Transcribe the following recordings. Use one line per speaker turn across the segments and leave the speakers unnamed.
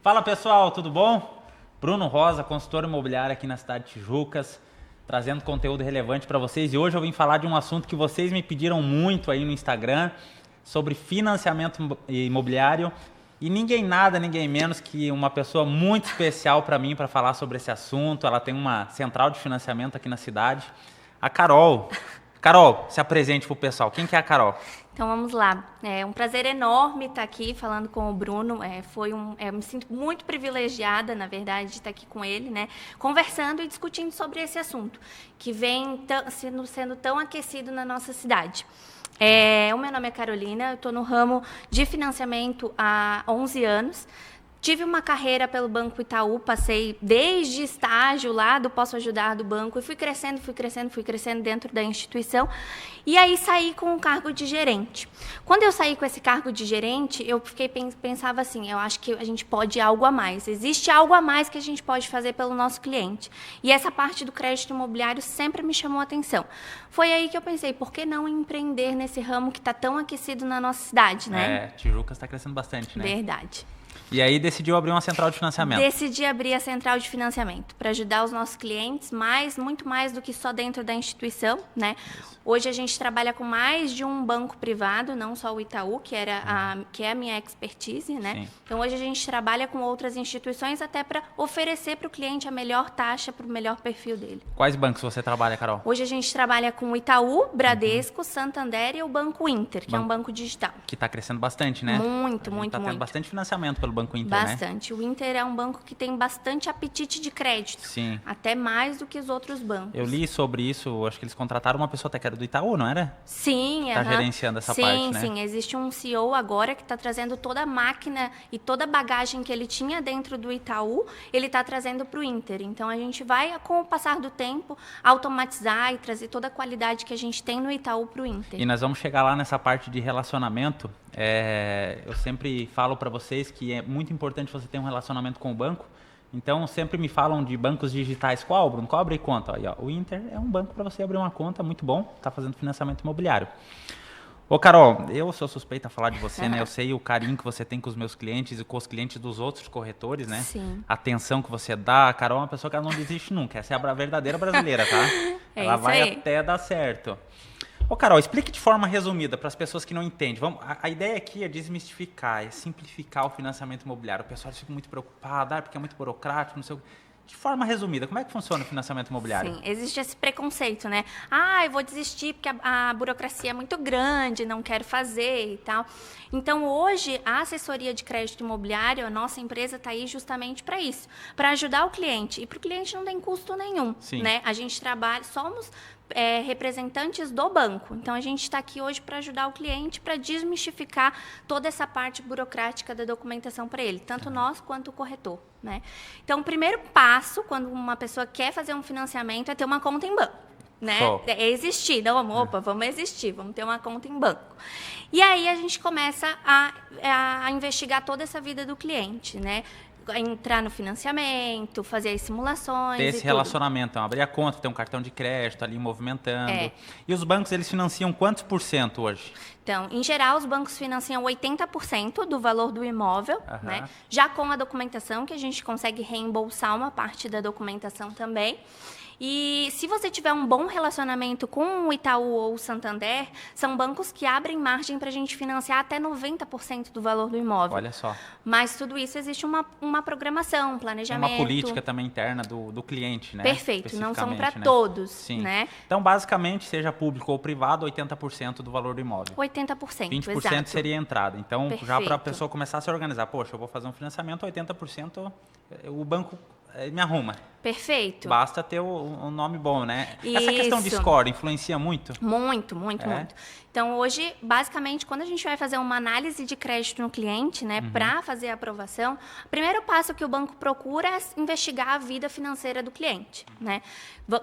Fala pessoal, tudo bom? Bruno Rosa, consultor imobiliário aqui na cidade de Tijucas, trazendo conteúdo relevante para vocês. E hoje eu vim falar de um assunto que vocês me pediram muito aí no Instagram, sobre financiamento imobiliário. E ninguém nada, ninguém menos que uma pessoa muito especial para mim para falar sobre esse assunto. Ela tem uma central de financiamento aqui na cidade, a Carol. Carol, se apresente para o pessoal. Quem que é a Carol?
Então vamos lá. É um prazer enorme estar aqui falando com o Bruno. Eu me sinto muito privilegiada, na verdade, de estar aqui com ele, né? Conversando e discutindo sobre esse assunto, que vem sendo tão aquecido na nossa cidade. O meu nome é Carolina, eu estou no ramo de financiamento há 11 anos. Tive uma carreira pelo Banco Itaú, passei desde estágio lá do Posso Ajudar do banco e fui crescendo dentro da instituição. E aí saí com o cargo de gerente. Quando eu saí com esse cargo de gerente, eu pensava assim, eu acho que a gente pode ir algo a mais. Existe algo a mais que a gente pode fazer pelo nosso cliente. E essa parte do crédito imobiliário sempre me chamou a atenção. Foi aí que eu pensei, por que não empreender nesse ramo que está tão aquecido na nossa cidade, né?
Tijucas está crescendo bastante, né?
Verdade.
E aí decidiu abrir uma central de financiamento.
Decidi abrir a central de financiamento para ajudar os nossos clientes, muito mais do que só dentro da instituição, né? Isso. Hoje a gente trabalha com mais de um banco privado, não só o Itaú, que é a minha expertise, né? Sim. Então hoje a gente trabalha com outras instituições até para oferecer para o cliente a melhor taxa para o melhor perfil dele.
Quais bancos você trabalha, Carol?
Hoje a gente trabalha com o Itaú, Bradesco, Santander e o Banco Inter, que é um banco digital.
Que está crescendo bastante, né?
Muito.
Está tendo bastante financiamento pelo Banco Inter,
bastante. Né? O Inter é um banco que tem bastante apetite de crédito.
Sim.
Até mais do que os outros bancos.
Eu li sobre isso, acho que eles contrataram uma pessoa até que era do Itaú, não era?
Sim.
Está gerenciando essa parte, né?
Sim. Existe um CEO agora que está trazendo toda a máquina e toda a bagagem que ele tinha dentro do Itaú, ele está trazendo para o Inter. Então, a gente vai, com o passar do tempo, automatizar e trazer toda a qualidade que a gente tem no Itaú para o Inter.
E nós vamos chegar lá nessa parte de relacionamento. Eu sempre falo para vocês que é muito importante você ter um relacionamento com o banco. Então, sempre me falam de bancos digitais. Qual, Bruno? Qual abrir conta? Aí, ó, o Inter é um banco para você abrir uma conta, muito bom. Está fazendo financiamento imobiliário. Ô, Carol, eu sou suspeita a falar de você, né? Eu sei o carinho que você tem com os meus clientes e com os clientes dos outros corretores, né?
Sim.
A atenção que você dá. A Carol é uma pessoa que ela não desiste nunca. Essa é a verdadeira brasileira, tá? Ela vai até dar certo. Ô, Carol, explique de forma resumida para as pessoas que não entendem. A ideia aqui é desmistificar, é simplificar o financiamento imobiliário. O pessoal fica muito preocupado, porque é muito burocrático, não sei o quê. De forma resumida, como é que funciona o financiamento imobiliário?
Sim, existe esse preconceito, né? Eu vou desistir porque a burocracia é muito grande, não quero fazer e tal. Então, hoje, a assessoria de crédito imobiliário, a nossa empresa está aí justamente para isso, para ajudar o cliente. E para o cliente não tem custo nenhum, né? A gente trabalha, somos representantes do banco. Então, a gente está aqui hoje para ajudar o cliente, para desmistificar toda essa parte burocrática da documentação para ele, tanto nós quanto o corretor, né? Então, o primeiro passo, quando uma pessoa quer fazer um financiamento, é ter uma conta em banco, né? É existir. Não, vamos existir, vamos ter uma conta em banco. E aí, a gente começa a investigar toda essa vida do cliente, né? Entrar no financiamento, fazer as simulações.
Ter esse relacionamento, então, abrir a conta, ter um cartão de crédito ali movimentando. E os bancos, eles financiam quantos por cento hoje?
Então, em geral, os bancos financiam 80% do valor do imóvel, né? Já com a documentação, que a gente consegue reembolsar uma parte da documentação também. E se você tiver um bom relacionamento com o Itaú ou o Santander, são bancos que abrem margem para a gente financiar até 90% do valor do imóvel.
Olha só.
Mas tudo isso existe uma programação, um planejamento.
Uma política também interna do cliente, né?
Perfeito, não são para todos. Sim. Né?
Então, basicamente, seja público ou privado, 80% do valor do imóvel.
80%,
20%
exato.
seria a entrada. Então,
Perfeito.
Já para a pessoa começar a se organizar, poxa, eu vou fazer um financiamento, 80% o banco me arruma.
Perfeito.
Basta ter um nome bom, né?
Isso.
Essa questão de score influencia muito?
Muito. Então, hoje, basicamente, quando a gente vai fazer uma análise de crédito no cliente, né, para fazer a aprovação, o primeiro passo que o banco procura é investigar a vida financeira do cliente, né?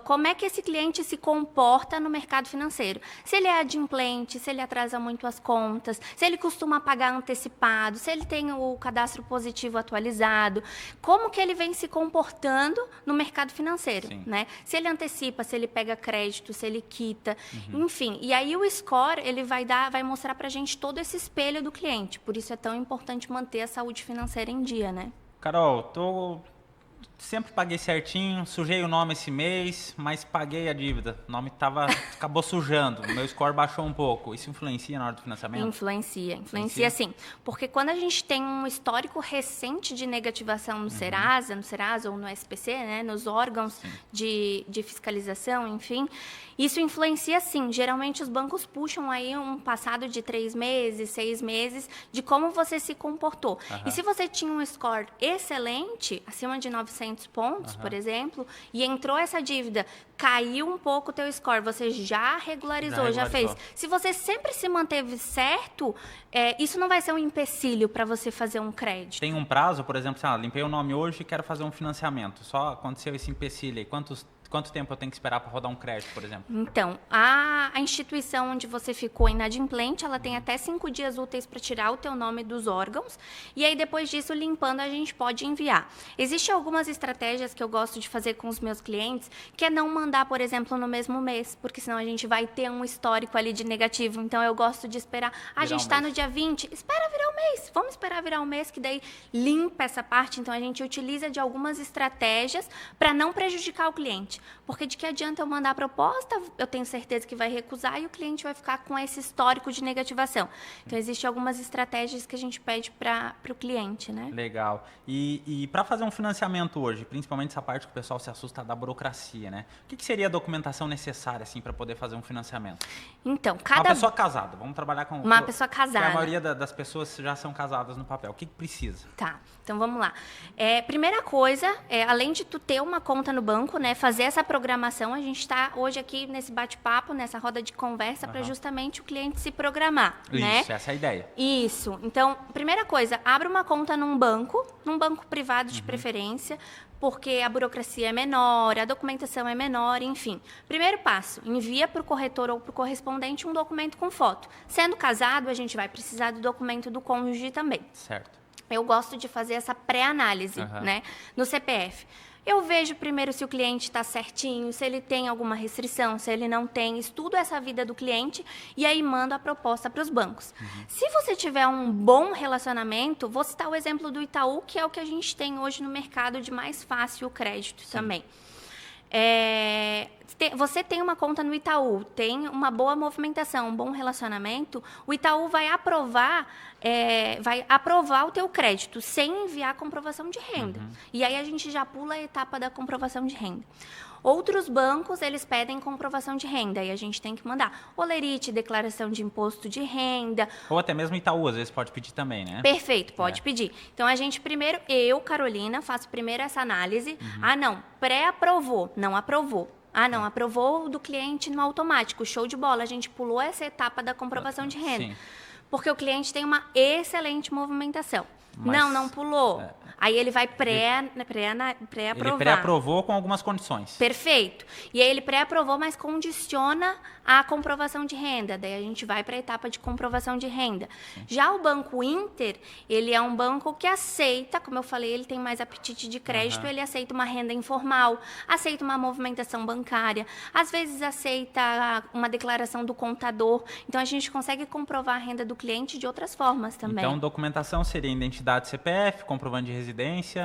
Como é que esse cliente se comporta no mercado financeiro? Se ele é adimplente, se ele atrasa muito as contas, se ele costuma pagar antecipado, se ele tem o cadastro positivo atualizado, como que ele vem se comportando no mercado financeiro, né? Se ele antecipa, se ele pega crédito, se ele quita, enfim. E aí o score, ele vai mostrar pra gente todo esse espelho do cliente. Por isso é tão importante manter a saúde financeira em dia, né?
Carol, sempre paguei certinho, sujei o nome esse mês, mas paguei a dívida. O nome acabou sujando, meu score baixou um pouco. Isso influencia na hora do financiamento?
Influencia sim. Porque quando a gente tem um histórico recente de negativação no Serasa ou no SPC, né, nos órgãos de fiscalização, enfim, isso influencia sim. Geralmente os bancos puxam aí um passado de 3 meses, 6 meses, de como você se comportou. E se você tinha um score excelente, acima de 900 pontos, por exemplo, e entrou essa dívida, caiu um pouco o teu score, você já regularizou, já fez. Se você sempre se manteve certo, isso não vai ser um empecilho para você fazer um crédito.
Tem um prazo, por exemplo, limpei o nome hoje e quero fazer um financiamento. Só aconteceu esse empecilho aí. Quanto tempo eu tenho que esperar para rodar um crédito, por exemplo?
Então, a instituição onde você ficou inadimplente, ela tem até 5 dias úteis para tirar o teu nome dos órgãos. E aí, depois disso, limpando, a gente pode enviar. Existem algumas estratégias que eu gosto de fazer com os meus clientes, que é não mandar, por exemplo, no mesmo mês, porque senão a gente vai ter um histórico ali de negativo. Então, eu gosto de esperar. A gente está no dia 20, espera virar o mês. Vamos esperar virar o mês, que daí limpa essa parte. Então, a gente utiliza de algumas estratégias para não prejudicar o cliente. Porque de que adianta eu mandar a proposta, eu tenho certeza que vai recusar e o cliente vai ficar com esse histórico de negativação. Então, existem algumas estratégias que a gente pede para o cliente, né?
Legal. E para fazer um financiamento hoje, principalmente essa parte que o pessoal se assusta da burocracia, né? O que seria a documentação necessária, assim, para poder fazer um financiamento?
Então,
Uma pessoa casada, vamos trabalhar com...
Uma pessoa casada.
A maioria das pessoas já são casadas no papel. O que precisa?
Tá, então vamos lá. Primeira coisa, além de tu ter uma conta no banco, né, fazer essa programação, a gente está hoje aqui nesse bate-papo, nessa roda de conversa, para justamente o cliente se programar, né?
Isso, essa é a ideia.
Isso. Então, primeira coisa, abre uma conta num banco privado de preferência, porque a burocracia é menor, a documentação é menor, enfim. Primeiro passo, envia para o corretor ou para o correspondente um documento com foto. Sendo casado, a gente vai precisar do documento do cônjuge também.
Certo.
Eu gosto de fazer essa pré-análise, né, no CPF. Eu vejo primeiro se o cliente está certinho, se ele tem alguma restrição, se ele não tem, estudo essa vida do cliente e aí mando a proposta para os bancos. Se você tiver um bom relacionamento, vou citar o exemplo do Itaú, que é o que a gente tem hoje no mercado de mais fácil crédito também. Você tem uma conta no Itaú, tem uma boa movimentação, um bom relacionamento, o Itaú vai aprovar o teu crédito sem enviar a comprovação de renda. E aí a gente já pula a etapa da comprovação de renda. Outros bancos, eles pedem comprovação de renda e a gente tem que mandar olerite, declaração de imposto de renda.
Ou até mesmo Itaú, às vezes pode pedir também, né?
Perfeito, pode pedir. Então, a gente primeiro, eu, Carolina, faço primeiro essa análise. Ah, não, pré-aprovou, não aprovou. Ah, não, aprovou do cliente no automático, show de bola. A gente pulou essa etapa da comprovação de renda.
Sim.
Porque o cliente tem uma excelente movimentação. Não pulou. Aí ele vai pré-aprovar.
Ele pré-aprovou com algumas condições.
Perfeito. E aí ele pré-aprovou, mas condiciona a comprovação de renda. Daí a gente vai para a etapa de comprovação de renda. Já o Banco Inter, ele é um banco que aceita, como eu falei, ele tem mais apetite de crédito, ele aceita uma renda informal, aceita uma movimentação bancária, às vezes aceita uma declaração do contador. Então a gente consegue comprovar a renda do cliente de outras formas também.
Então, documentação seria identidade CPF, comprovante de residência,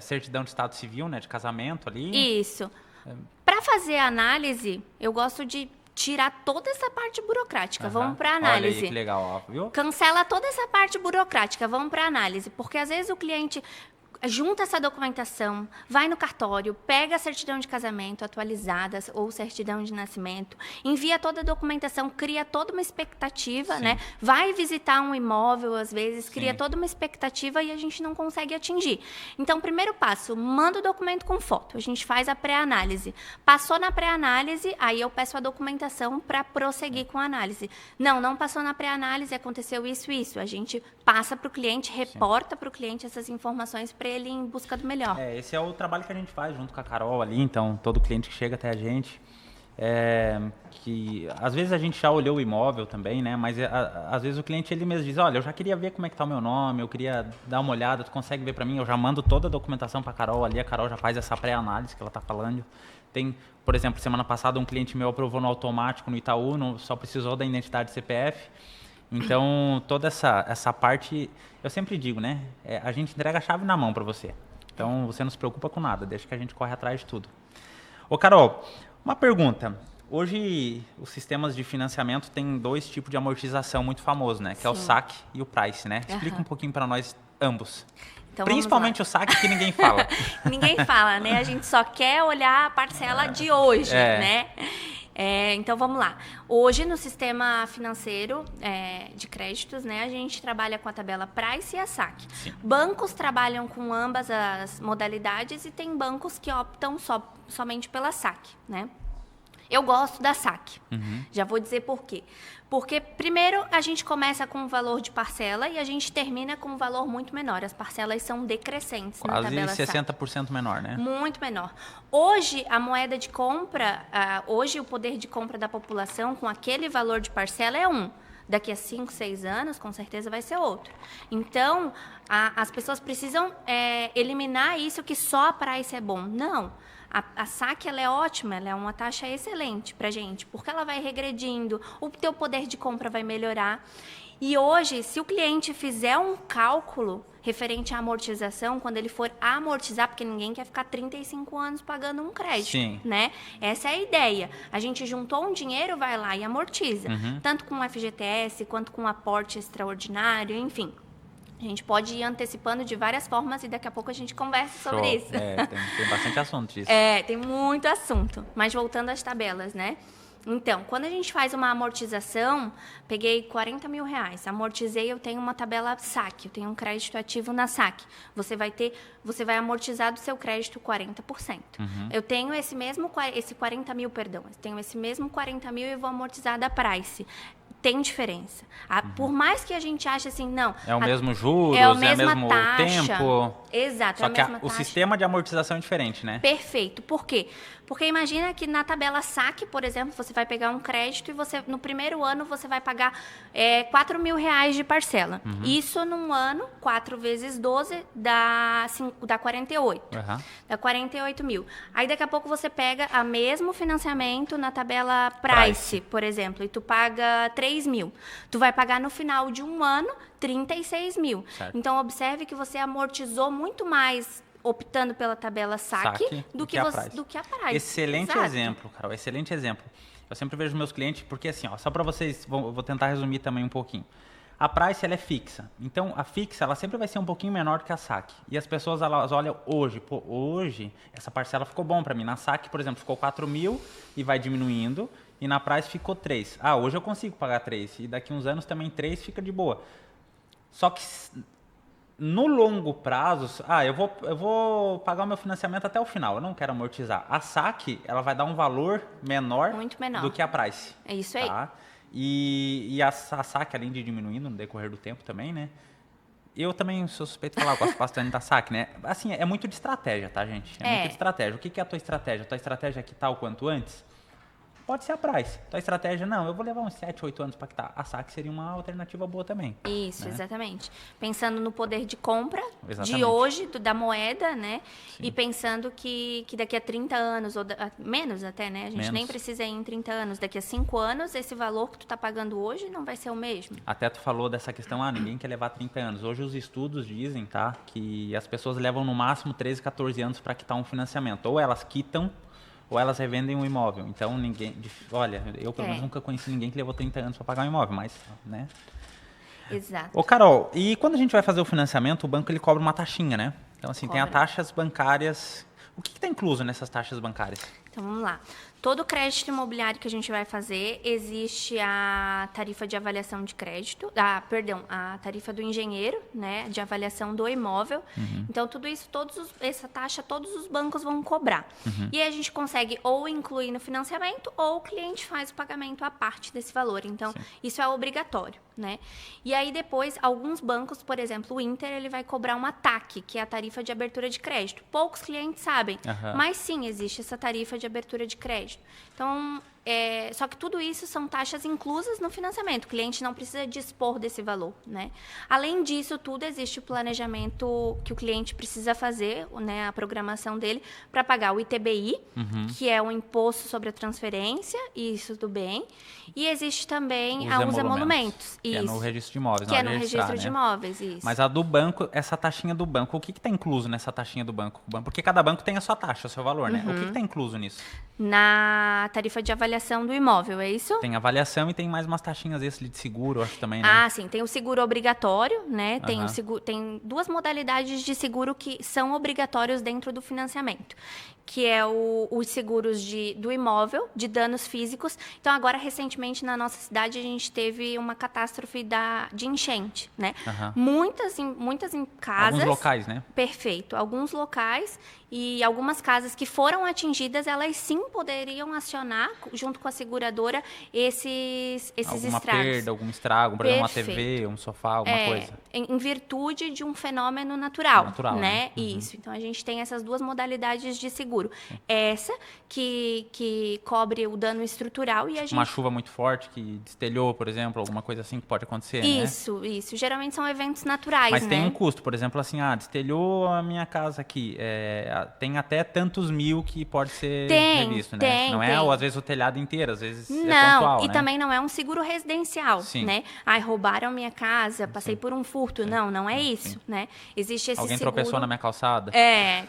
certidão de estado civil, né, de casamento ali.
Isso. Para fazer a análise, eu gosto de tirar toda essa parte burocrática. Vamos para a análise.
Olha aí, que legal, ó, viu?
Cancela toda essa parte burocrática. Vamos para a análise. Porque às vezes o cliente junta essa documentação, vai no cartório, pega a certidão de casamento atualizada ou certidão de nascimento, envia toda a documentação, cria toda uma expectativa, né? Vai visitar um imóvel, às vezes, cria toda uma expectativa e a gente não consegue atingir. Então, primeiro passo, manda o documento com foto. A gente faz a pré-análise. Passou na pré-análise, aí eu peço a documentação para prosseguir com a análise. Não passou na pré-análise, aconteceu isso. A gente passa para o cliente, reporta para o cliente essas informações para ele em busca do melhor.
Esse é o trabalho que a gente faz junto com a Carol ali, então todo cliente que chega até a gente, que às vezes a gente já olhou o imóvel também, né? Mas às vezes o cliente ele mesmo diz, olha, eu já queria ver como é que tá o meu nome, eu queria dar uma olhada, tu consegue ver para mim? Eu já mando toda a documentação para a Carol ali, a Carol já faz essa pré-análise que ela tá falando. Tem, por exemplo, semana passada um cliente meu aprovou no automático no Itaú, só precisou da identidade CPF. Então, toda essa parte, eu sempre digo, né? A gente entrega a chave na mão para você. Então, você não se preocupa com nada, deixa que a gente corre atrás de tudo. Ô, Carol, uma pergunta. Hoje, os sistemas de financiamento têm 2 tipos de amortização muito famosos, né? Que é o saque e o price, né? Explica um pouquinho para nós ambos.
Então,
principalmente o saque que ninguém fala.
Ninguém fala, né? A gente só quer olhar a parcela de hoje, né? Então, vamos lá. Hoje, no sistema financeiro de créditos, né, a gente trabalha com a tabela Price e a saque.
Sim.
Bancos trabalham com ambas as modalidades e tem bancos que optam somente pela saque, né? Eu gosto da saque. Já vou dizer por quê. Porque, primeiro, a gente começa com um valor de parcela e a gente termina com um valor muito menor. As parcelas são decrescentes na tabela
saque. Quase 60% menor, né?
Muito menor. Hoje, a moeda de compra, hoje o poder de compra da população com aquele valor de parcela é 1. Daqui a 5, 6 anos, com certeza vai ser outro. Então, as pessoas precisam eliminar isso que só a Price é bom. Não. A saque ela é ótima, ela é uma taxa excelente para a gente, porque ela vai regredindo, o teu poder de compra vai melhorar. E hoje, se o cliente fizer um cálculo referente à amortização, quando ele for amortizar, porque ninguém quer ficar 35 anos pagando um crédito,
Sim.
né? Essa é a ideia. A gente juntou um dinheiro, vai lá e amortiza. Tanto com o FGTS, quanto com aporte extraordinário, enfim. A gente pode ir antecipando de várias formas e daqui a pouco a gente conversa sobre isso.
Tem bastante assunto disso.
Tem muito assunto. Mas voltando às tabelas, né? Então, quando a gente faz uma amortização, peguei 40 mil reais, amortizei, eu tenho uma tabela saque, eu tenho um crédito ativo na saque. Você vai amortizar do seu crédito 40%. Eu tenho esse 40 mil, perdão, eu tenho esse mesmo 40 mil e vou amortizar da Price. Tem diferença. Por mais que a gente ache assim, não...
É o mesmo juros,
é
o mesmo
taxa,
tempo.
Exato,
Só
é a
que
mesma
o
taxa.
sistema de amortização é diferente, né?
Perfeito. Por quê? Porque imagina que na tabela saque, por exemplo, você vai pegar um crédito e no primeiro ano você vai pagar 4 mil reais de parcela. Isso num ano, 4 vezes 12 dá 48. Dá 48 mil. Aí daqui a pouco você pega o mesmo financiamento na tabela Price, por exemplo, e tu paga 3 mil. Tu vai pagar no final de um ano 36 mil.
Certo.
Então, observe que você amortizou muito mais optando pela tabela saque do que a Price.
Excelente
Exato.
exemplo, Carol. Excelente exemplo. Eu sempre vejo meus clientes, porque assim, ó, só para vocês, vou tentar resumir também um pouquinho. A Price, ela é fixa. Então, a fixa, ela sempre vai ser um pouquinho menor do que a saque. E as pessoas, elas olham hoje, essa parcela ficou bom para mim. Na saque, por exemplo, ficou 4 mil e vai diminuindo. E na Price ficou 3. Hoje eu consigo pagar 3. E daqui uns anos também 3 fica de boa. Só que no longo prazo, eu vou pagar o meu financiamento até o final, eu não quero amortizar. A saque, ela vai dar um valor menor,
muito menor
do que a Price.
É isso aí.
Tá? E a saque, além de diminuindo no decorrer do tempo também, né? Eu também sou suspeito de falar, eu gosto bastante da saque, né? Assim, é muito de estratégia, tá, gente? É muito de estratégia. O que é a tua estratégia? A tua estratégia é quitar o quanto antes? Pode ser a Price. Tua estratégia, não, eu vou levar uns 7, 8 anos para quitar. A saque seria uma alternativa boa também.
Isso,
né?
Exatamente. Pensando no poder de compra
Exatamente.
de hoje, da moeda, né?
Sim.
E pensando que daqui a 30 anos, ou menos até, né? A gente nem precisa ir em 30 anos. Daqui a 5 anos, esse valor que tu tá pagando hoje não vai ser o mesmo.
Até tu falou dessa questão, ninguém quer levar 30 anos. Hoje os estudos dizem, tá, que as pessoas levam no máximo 13, 14 anos para quitar um financiamento. Ou elas quitam, ou elas revendem um imóvel. Então, eu pelo menos nunca conheci ninguém que levou 30 anos para pagar um imóvel, mas, né?
Exato.
Ô, Carol, e quando a gente vai fazer o financiamento, o banco ele cobra uma taxinha, né? Então, assim, tem as taxas bancárias. O que está incluso nessas taxas bancárias?
Então, vamos lá. Todo crédito imobiliário que a gente vai fazer, existe a tarifa de avaliação de crédito, a tarifa do engenheiro, né, de avaliação do imóvel. Então, tudo isso, essa taxa, todos os bancos vão cobrar. E aí a gente consegue ou incluir no financiamento, ou o cliente faz o pagamento à parte desse valor. Então, isso é obrigatório, né? E aí, depois, alguns bancos, por exemplo, o Inter, ele vai cobrar uma TAC, que é a tarifa de abertura de crédito. Poucos clientes sabem, mas sim, existe essa tarifa de abertura de crédito. Então, Só que tudo isso são taxas inclusas no financiamento. O cliente não precisa dispor desse valor, né? Além disso tudo, existe o planejamento que o cliente precisa fazer, né, a programação dele, para pagar o ITBI, que é o Imposto sobre a Transferência, isso do bem. E existe também os emolumentos.
Que é no registro de imóveis.
Que é no registro de imóveis, isso.
Mas a do banco, essa taxinha do banco, o que está incluso nessa taxinha do banco? Porque cada banco tem a sua taxa, o seu valor, né? O que está incluso nisso?
Na tarifa de avaliação do imóvel, é isso?
Tem avaliação e tem mais umas taxinhas de seguro, eu acho também, né?
Ah, sim. Tem o seguro obrigatório, né? Tem duas modalidades de seguro que são obrigatórios dentro do financiamento, que é os seguros do imóvel, de danos físicos. Então, agora, recentemente, na nossa cidade, a gente teve uma catástrofe de enchente, né? Muitas em casas.
Alguns locais, né?
Perfeito. Alguns locais e algumas casas que foram atingidas, elas sim poderiam acionar, junto com a seguradora, esses estragos.
Alguma perda, algum estrago, por exemplo, uma TV, um sofá, alguma coisa.
Em virtude de um fenômeno natural, né?
Uhum.
Isso. Então, a gente tem essas duas modalidades de seguro. Essa, que cobre o dano estrutural e a gente...
Uma chuva muito forte que destelhou, por exemplo, alguma coisa assim que pode acontecer,
Isso. Geralmente são eventos naturais,
Mas
né?
tem um custo, por exemplo, assim, destelhou a minha casa aqui, tem até tantos mil que pode ser revisto, né? Não é, ou às vezes o telhado inteiro, às vezes é pontual,
e
né?
também não é um seguro residencial,
Sim.
né? Roubaram minha casa, passei por um furto. Não é isso, né? Existe esse
Alguém
seguro...
tropeçou na minha calçada?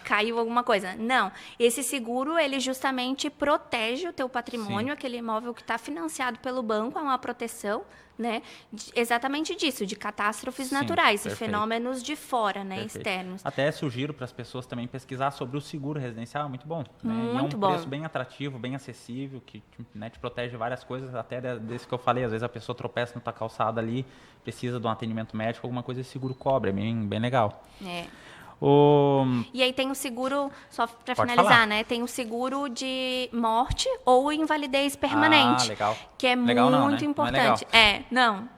Caiu alguma coisa. Não. Esse seguro, ele justamente protege o teu patrimônio, aquele imóvel que está financiado pelo banco, é uma proteção, né? Exatamente disso, de catástrofes naturais e fenômenos de fora, né? Externos.
Até sugiro para as pessoas também pesquisar sobre o seguro residencial, é muito bom. Né?
Muito
e é um preço bem atrativo, bem acessível, que né, te protege de várias coisas, até desse que eu falei, às vezes a pessoa tropeça na tua calçada ali, precisa de um atendimento médico, alguma coisa, esse seguro cobre, é bem legal.
E aí tem o seguro, só para finalizar,
falar.
né? Tem o seguro de morte ou invalidez permanente.
Legal.
Que é
legal
muito
não, né?
importante.
Não.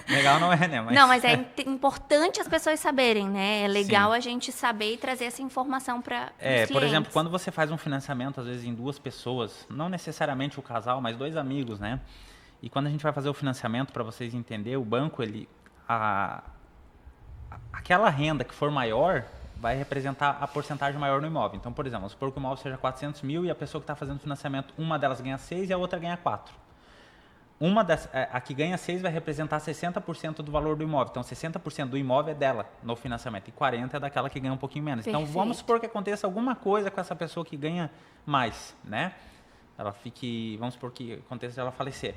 Legal não é, né?
Não, mas é importante as pessoas saberem, né? É legal a gente saber e trazer essa informação para os clientes.
Por exemplo, quando você faz um financiamento, às vezes em duas pessoas, não necessariamente o casal, mas dois amigos, né? E quando a gente vai fazer o financiamento, para vocês entenderem, o banco, aquela renda que for maior vai representar a porcentagem maior no imóvel. Então, por exemplo, vamos supor que o imóvel seja 400 mil e a pessoa que está fazendo financiamento, uma delas ganha 6 e a outra ganha 4. A que ganha 6 vai representar 60% do valor do imóvel. Então, 60% do imóvel é dela no financiamento e 40% é daquela que ganha um pouquinho menos.
Perfeito.
Então, vamos supor que aconteça alguma coisa com essa pessoa que ganha mais, né? Vamos supor que aconteça ela falecer.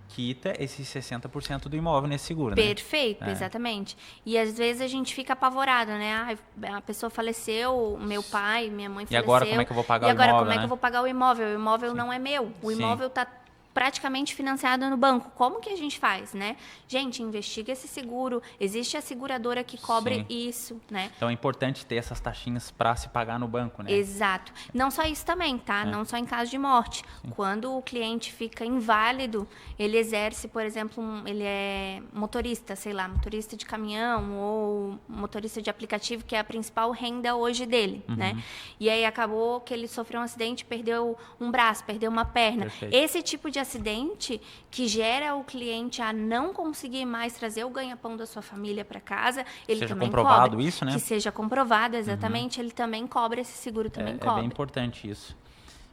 Quita esses 60% do imóvel nesse seguro, né?
Perfeito, exatamente. E às vezes a gente fica apavorado, né? A pessoa faleceu, meu pai, minha mãe faleceu.
E agora como é que eu vou pagar o imóvel,
E agora como é
né?
que eu vou pagar o imóvel? O imóvel não é meu. O imóvel está praticamente financiado no banco. Como que a gente faz, né? Gente, investiga esse seguro. Existe a seguradora que cobre isso, né?
Então é importante ter essas taxinhas para se pagar no banco, né?
Exato. Não só isso também, tá? Não só em caso de morte. Quando o cliente fica inválido, ele exerce, por exemplo, ele é motorista, sei lá, motorista de caminhão ou motorista de aplicativo, que é a principal renda hoje dele, né? E aí acabou que ele sofreu um acidente, perdeu um braço, perdeu uma perna.
Perfeito.
Esse tipo de acidente que gera o cliente a não conseguir mais trazer o ganha-pão da sua família para casa, ele
seja
também
comprovado
cobre.
isso, né?
Que seja comprovado, exatamente, ele também cobra, esse seguro também cobre.
É bem importante isso.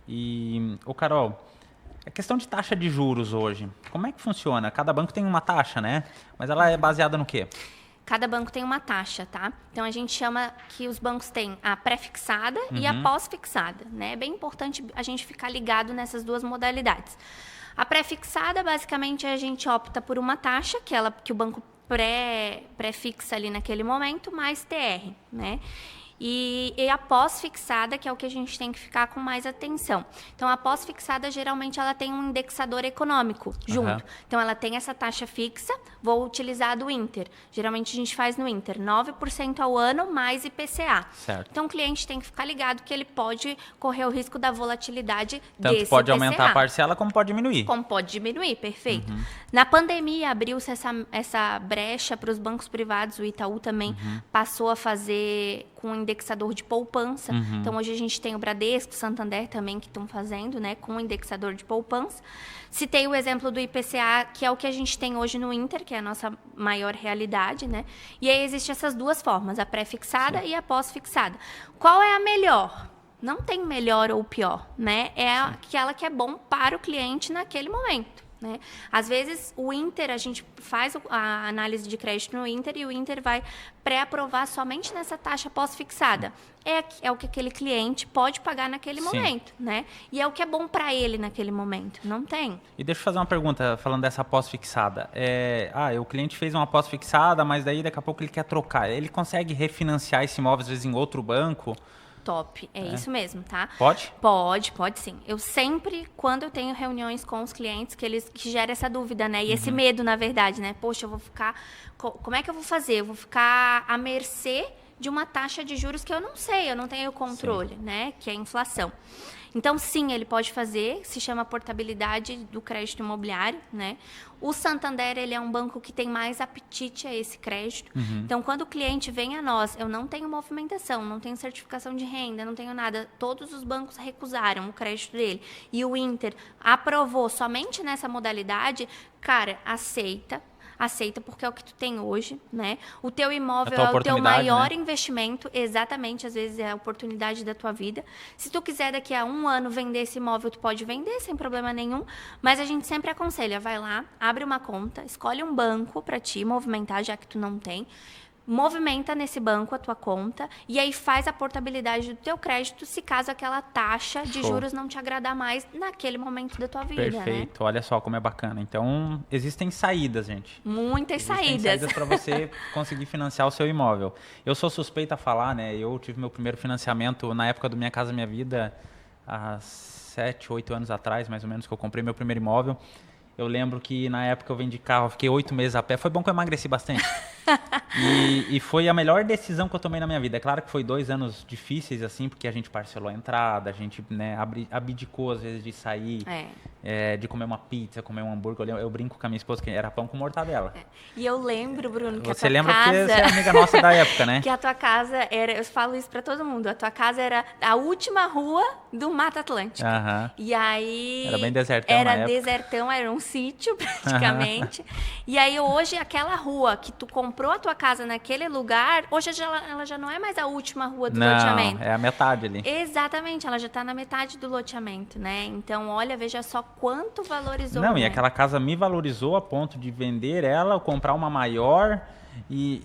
E, Carol, a questão de taxa de juros hoje, como é que funciona? Cada banco tem uma taxa, né? Mas ela é baseada no quê?
Cada banco tem uma taxa, tá? Então, a gente chama que os bancos têm a pré-fixada e a pós-fixada, né? É bem importante a gente ficar ligado nessas duas modalidades. A pré-fixada, basicamente, a gente opta por uma taxa, que o banco pré-fixa ali naquele momento, mais TR, né? E a pós-fixada, que é o que a gente tem que ficar com mais atenção. Então, a pós-fixada, geralmente, ela tem um indexador econômico junto. Então, ela tem essa taxa fixa, vou utilizar do Inter. Geralmente, a gente faz no Inter 9% ao ano, mais IPCA.
Certo.
Então, o cliente tem que ficar ligado que ele pode correr o risco da volatilidade
Tanto
desse
pode
IPCA.
aumentar a parcela, como pode diminuir.
Como pode diminuir, perfeito. Na pandemia, abriu-se essa brecha para os bancos privados, o Itaú também passou a fazer com indexador de poupança. Então, hoje a gente tem o Bradesco, o Santander também que estão fazendo, né, com indexador de poupança. Citei o exemplo do IPCA, que é o que a gente tem hoje no Inter, que é a nossa maior realidade, né? E aí existem essas duas formas, a pré-fixada e a pós-fixada. Qual é a melhor? Não tem melhor ou pior, né? É aquela que é bom para o cliente naquele momento, né? Às vezes, o Inter, a gente faz a análise de crédito no Inter e o Inter vai pré-aprovar somente nessa taxa pós-fixada. É o que aquele cliente pode pagar naquele momento, né? E é o que é bom para ele naquele momento. Não tem.
E deixa eu fazer uma pergunta, falando dessa pós-fixada. O cliente fez uma pós-fixada, mas daí daqui a pouco ele quer trocar. Ele consegue refinanciar esse imóvel, às vezes, em outro banco?
Top, é isso mesmo, tá?
Pode?
Pode sim. Eu sempre, quando eu tenho reuniões com os clientes, que gera essa dúvida, né? E esse medo, na verdade, né? Poxa, eu vou ficar... Como é que eu vou fazer? Eu vou ficar à mercê de uma taxa de juros que eu não sei, eu não tenho controle, né? Que é a inflação. Então, sim, ele pode fazer, se chama portabilidade do crédito imobiliário, né? O Santander, ele é um banco que tem mais apetite a esse crédito. Então, quando o cliente vem a nós, eu não tenho movimentação, não tenho certificação de renda, não tenho nada, todos os bancos recusaram o crédito dele. E o Inter aprovou somente nessa modalidade, cara, aceita porque é o que tu tem hoje, né? O teu imóvel é o teu maior investimento, exatamente, às vezes é a oportunidade da tua vida. Se tu quiser daqui a 1 ano vender esse imóvel, tu pode vender sem problema nenhum, mas a gente sempre aconselha, vai lá, abre uma conta, escolhe um banco para ti movimentar, já que tu não tem. Movimenta nesse banco a tua conta e aí faz a portabilidade do teu crédito se caso aquela taxa de juros não te agradar mais naquele momento da tua vida.
Perfeito,
né?
Olha só como é bacana. Então, existem saídas, gente.
Muitas saídas
para você conseguir financiar o seu imóvel. Eu sou suspeita a falar, né? Eu tive meu primeiro financiamento na época do Minha Casa Minha Vida, há 7, 8 anos atrás, mais ou menos, que eu comprei meu primeiro imóvel. Eu lembro que na época eu vendi carro, fiquei 8 meses a pé. Foi bom que eu emagreci bastante. E foi a melhor decisão que eu tomei na minha vida. É claro que foi 2 anos difíceis, assim, porque a gente parcelou a entrada, a gente, né, abdicou, às vezes, de sair, de comer uma pizza, comer um hambúrguer. Eu brinco com a minha esposa que era pão com mortadela.
E eu lembro, Bruno, que
você
a tua
lembra
casa...
porque você é amiga nossa da época, né?
Que a tua casa era... Eu falo isso pra todo mundo. A tua casa era a última rua do Mata Atlântica. E aí...
Era bem desertão na época.
Desertão, era um sítio, praticamente. E aí, hoje, aquela rua que tu comprou a tua casa naquele lugar, hoje ela já não é mais a última rua do loteamento.
É a metade ali.
Exatamente, ela já está na metade do loteamento, né? Então, olha, veja só quanto valorizou.
Não,
né?
E aquela casa me valorizou a ponto de vender ela, comprar uma maior e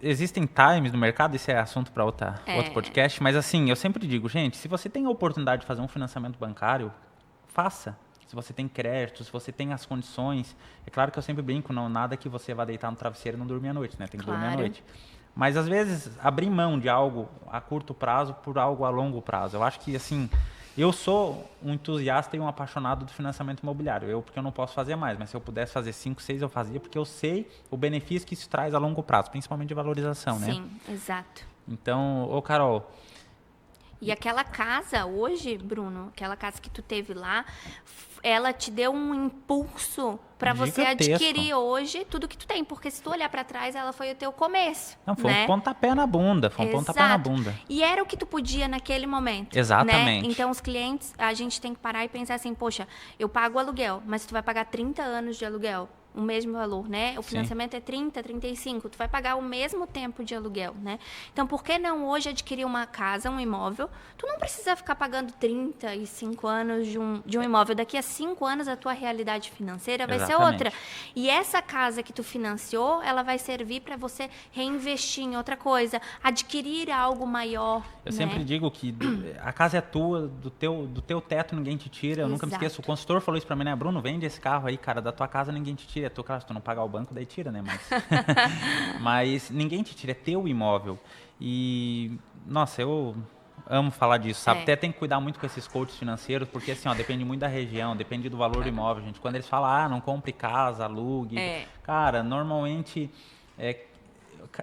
existem times no mercado, isso é assunto para outro podcast, mas assim, eu sempre digo, gente, se você tem a oportunidade de fazer um financiamento bancário, faça. Se você tem crédito, se você tem as condições. É claro que eu sempre brinco, não nada que você vá deitar no travesseiro e não dormir à noite, né? Tem que dormir à noite. Mas, às vezes, abrir mão de algo a curto prazo por algo a longo prazo. Eu acho que, assim, eu sou um entusiasta e um apaixonado do financiamento imobiliário. Porque eu não posso fazer mais, mas se eu pudesse fazer 5, 6, eu fazia, porque eu sei o benefício que isso traz a longo prazo, principalmente de valorização, né?
Sim, exato.
Então, Carol...
E aquela casa hoje, Bruno, aquela casa que tu teve lá, ela te deu um impulso para você adquirir hoje tudo que tu tem. Porque se tu olhar para trás, ela foi o teu começo.
Não, foi um pontapé na bunda. Foi um pontapé na bunda.
E era o que tu podia naquele momento.
Exatamente.
Né? Então, os clientes, a gente tem que parar e pensar assim, poxa, eu pago aluguel, mas tu vai pagar 30 anos de aluguel. O mesmo valor, né? O financiamento é 30, 35. Tu vai pagar o mesmo tempo de aluguel, né? Então, por que não hoje adquirir uma casa, um imóvel? Tu não precisa ficar pagando 35 anos de um imóvel. Daqui a 5 anos, a tua realidade financeira vai ser outra. E essa casa que tu financiou, ela vai servir para você reinvestir em outra coisa, adquirir algo maior.
Eu sempre digo que a casa é tua, do teu teto ninguém te tira. Eu nunca me esqueço. O consultor falou isso para mim, né? Bruno, vende esse carro aí, cara, da tua casa ninguém te tira. Claro, se tu não pagar o banco, daí tira, né? Mas ninguém te tira, é teu imóvel. E, nossa, eu amo falar disso, sabe? Até tem que cuidar muito com esses coaches financeiros, porque assim, depende muito da região, depende do valor do imóvel, gente. Quando eles falam, não compre casa, alugue. Cara, normalmente...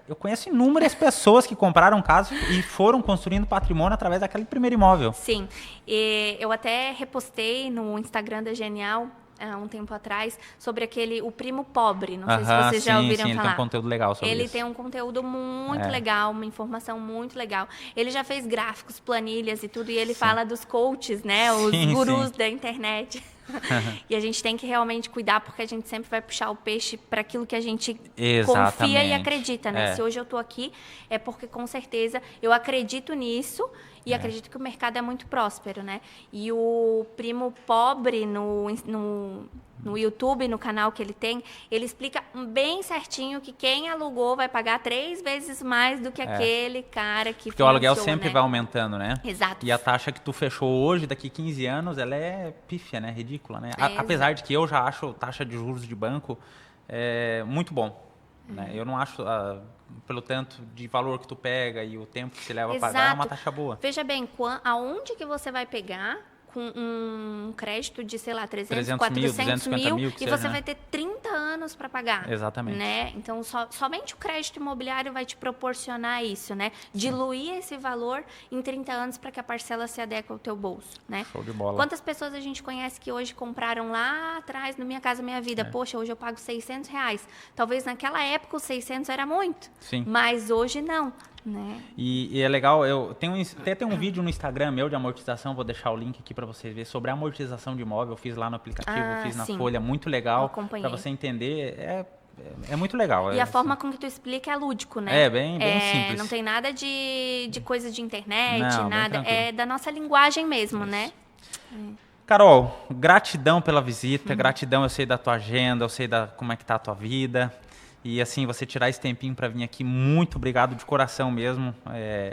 eu conheço inúmeras pessoas que compraram casa e foram construindo patrimônio através daquele primeiro imóvel.
Sim. Eu até repostei no Instagram da Genial há um tempo atrás sobre o Primo Pobre. Não sei se
Aham,
vocês já
sim,
ouviram
sim, ele
falar.
tem um conteúdo legal sobre
Ele
isso.
tem um conteúdo muito legal, uma informação muito legal. Ele já fez gráficos, planilhas e tudo, e ele fala dos coaches, né? Os
Sim,
gurus
sim.
da internet. E a gente tem que realmente cuidar, porque a gente sempre vai puxar o peixe para aquilo que a gente confia e
Exatamente.
acredita, né? Se hoje eu tô aqui, é porque com certeza eu acredito nisso e acredito que o mercado é muito próspero, né? E o Primo Pobre no YouTube, no canal que ele tem, ele explica bem certinho que quem alugou vai pagar 3 vezes mais do que aquele cara que
Porque o aluguel
financiou,
sempre
né?
vai aumentando, né?
Exato.
E a taxa que tu fechou hoje, daqui 15 anos, ela é pífia, né? Ridícula, né? Apesar de que eu já acho taxa de juros de banco muito bom. Né? Eu não acho, pelo tanto de valor que tu pega e o tempo que se leva a pagar, é uma taxa boa.
Veja bem, aonde que você vai pegar com um crédito de, sei lá, 300 400 mil,
mil
e
seja,
você
né?
vai ter 30 anos para pagar.
Exatamente.
Né? Então, somente o crédito imobiliário vai te proporcionar isso, né? Diluir esse valor em 30 anos para que a parcela se adeque ao teu bolso, né?
Show de bola.
Quantas pessoas a gente conhece que hoje compraram lá atrás, no Minha Casa Minha Vida? Poxa, hoje eu pago R$600. Talvez naquela época os 600 era muito,
Sim.
mas hoje não. Né?
E é legal, até tem um vídeo no Instagram meu de amortização, vou deixar o link aqui para vocês verem, sobre a amortização de imóvel. Eu fiz lá no aplicativo, fiz na
sim.
Folha, muito legal, para você entender, é muito legal.
E a forma com que tu explica é lúdico, né?
É, bem simples.
Não tem nada de coisa de internet,
Não,
nada, é da nossa linguagem mesmo, né?
Carol, gratidão pela visita, gratidão, eu sei da tua agenda, eu sei como é que tá a tua vida. E assim, você tirar esse tempinho para vir aqui, muito obrigado de coração mesmo,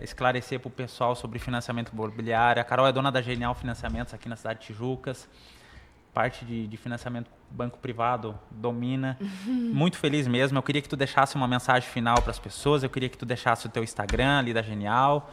esclarecer para o pessoal sobre financiamento imobiliário. A Carol é dona da Genial Financiamentos aqui na cidade de Tijucas, parte de financiamento banco privado, domina. Muito feliz mesmo. Eu queria que tu deixasse uma mensagem final para as pessoas, eu queria que tu deixasse o teu Instagram ali da Genial.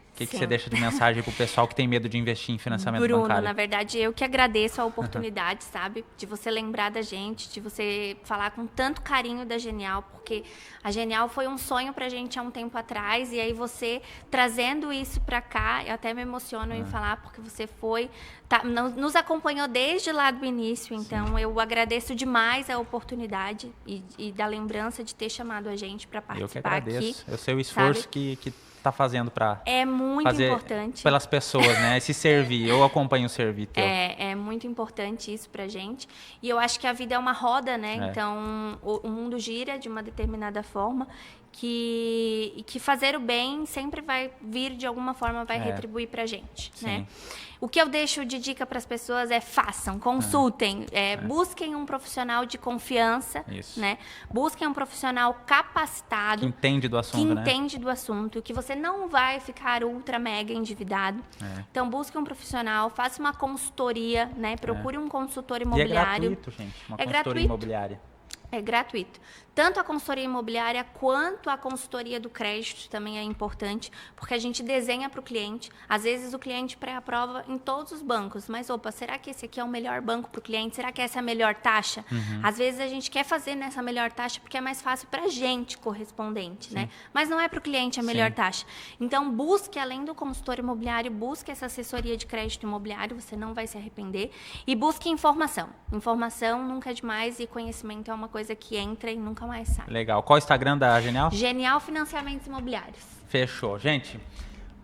O que você deixa de mensagem para o pessoal que tem medo de investir em financiamento bancário?
Bruno, na verdade, eu que agradeço a oportunidade, sabe? De você lembrar da gente, de você falar com tanto carinho da Genial, porque a Genial foi um sonho pra gente há um tempo atrás, e aí você trazendo isso pra cá, eu até me emociono em falar, porque você nos acompanhou desde lá do início, então eu agradeço demais a oportunidade e da lembrança de ter chamado a gente para participar aqui.
Eu que agradeço. Eu sei o esforço que tá fazendo para
fazer importante
pelas pessoas, né? Se servir, eu acompanho o servir teu.
É muito importante isso pra gente. E eu acho que a vida é uma roda, né? Então, o mundo gira de uma determinada forma que fazer o bem sempre vai vir de alguma forma, vai retribuir pra gente, né? O que eu deixo de dica para as pessoas é façam, consultem, busquem um profissional de confiança, né? Busquem um profissional capacitado.
Que entende do assunto, né?
Que entende do assunto, que você não vai ficar ultra mega endividado. Então, busque um profissional, faça uma consultoria, né? Procure um consultor imobiliário.
E é gratuito, gente, uma consultoria imobiliária.
É gratuito. Tanto a consultoria imobiliária quanto a consultoria do crédito também é importante, porque a gente desenha para o cliente. Às vezes o cliente pré-aprova em todos os bancos, mas opa, será que esse aqui é o melhor banco para o cliente? Será que essa é a melhor taxa? Às vezes a gente quer fazer nessa melhor taxa porque é mais fácil para a gente correspondente, né? Mas não é para o cliente a melhor taxa. Então busque, além do consultor imobiliário, busque essa assessoria de crédito imobiliário, você não vai se arrepender. E busque informação. Informação nunca é demais e conhecimento é uma coisa que entra e nunca mais sai.
Legal. Qual é o Instagram da Genial?
Genial Financiamentos Imobiliários.
Fechou. Gente,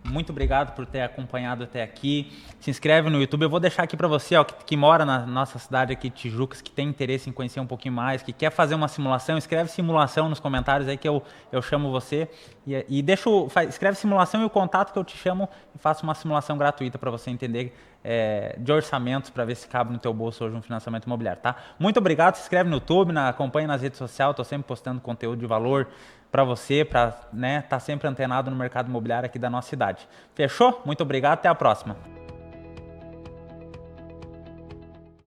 muito obrigado por ter acompanhado até aqui. Se inscreve no YouTube. Eu vou deixar aqui para você, ó, que mora na nossa cidade aqui de Tijucas, que tem interesse em conhecer um pouquinho mais, que quer fazer uma simulação, escreve simulação nos comentários aí que eu chamo você. E escreve simulação e o contato que eu te chamo e faço uma simulação gratuita para você entender de orçamentos, para ver se cabe no teu bolso hoje um financiamento imobiliário, tá? Muito obrigado. Se inscreve no YouTube, acompanha nas redes sociais. Estou sempre postando conteúdo de valor para você, para tá sempre antenado no mercado imobiliário aqui da nossa cidade. Fechou? Muito obrigado. Até a próxima.